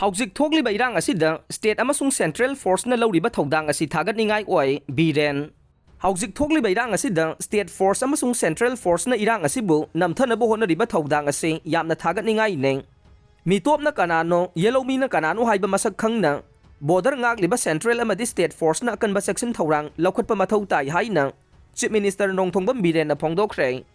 Houjik Thokliba Erang Asida State Amasung Central Force na Louriba Thoudang asi Thagatningai oi Biren. Houjik Thokliba Erang Asida State Force Amasung Central Force na Erang asibu namthana bo honariba Thoudang asi yamna Thagatningai neng. Mitop na kanano yellow mi na kanano haiba masak khangna border ngagliba Central amadi State Force na akanba section Thoudang lokhatpa mathau tai haina Chief Minister Nongthongbam Biren na phongdokre.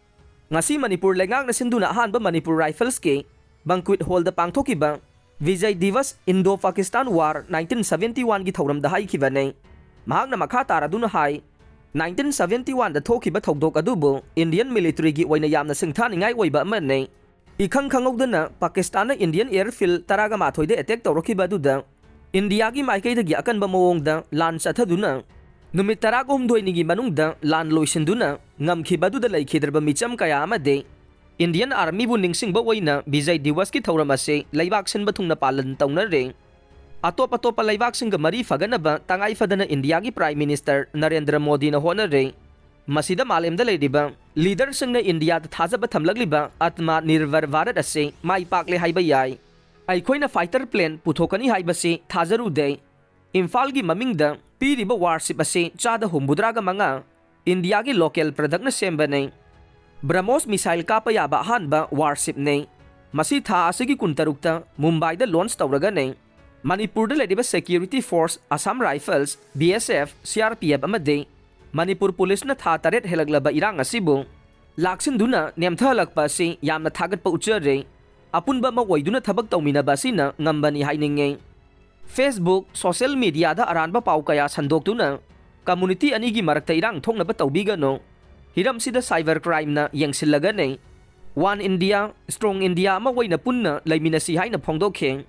Ngasi Manipur lengak na sinduna hanba Manipur Rifles ke banquet hall da pangthokiba Vijay Divas Indo-Pakistan War 1971 gi thauram da hai khibane mahak na makha taraduna hai 1971 da thokiba thodok adubu Indian military gi oina yamna singthaningai oiba amane ikhang khangogdana Pakistan na Indian airfield taraga mathoi de attack tawrokiba duda India gi maikai da gi akanba mawongda lan chathaduna numit taraga humdoi ni gi manungda lan loisinduna ngamkhiba duda laikhidraba micham kaya amade Indian Army bu ningsing ba oina Vijay Divas ki thauram ase laibak sin bathungna palan tawna re atop laibak sing ga mari fagana ba tangai fadana India gi Prime Minister Narendra Modi na hona re masida malem da leidiba leader sing na India da thaja ba thamlagliba atma nirbhar bharat ase mai pakle haiba yai ai khoina fighter plane puthokani haiba se thajaru de Imphal gi maming da piriba warship ase chada humbudra ga manga India gi local product na semba nei BrahMos missile kapa yaba hanba warship nei masi tha asigi kuntarukta Mumbai da launch tawraga nei Manipur da lediba security force Assam Rifles BSF CRPF amade Manipur police na tha taret helaglaba Erang asibu laksin duna nemtha lakpa si yamna thagat pa uchare apunba mawaiduna thabak tawminaba sina ngambani hainingei Facebook social media da aranba pau kaya sandoktuna community anigi marakta Erang thongnaba tawbigano Hiram sida cyber crime na yengsilaga nei One India Strong India ma waina punna laimina si haina phongdokhe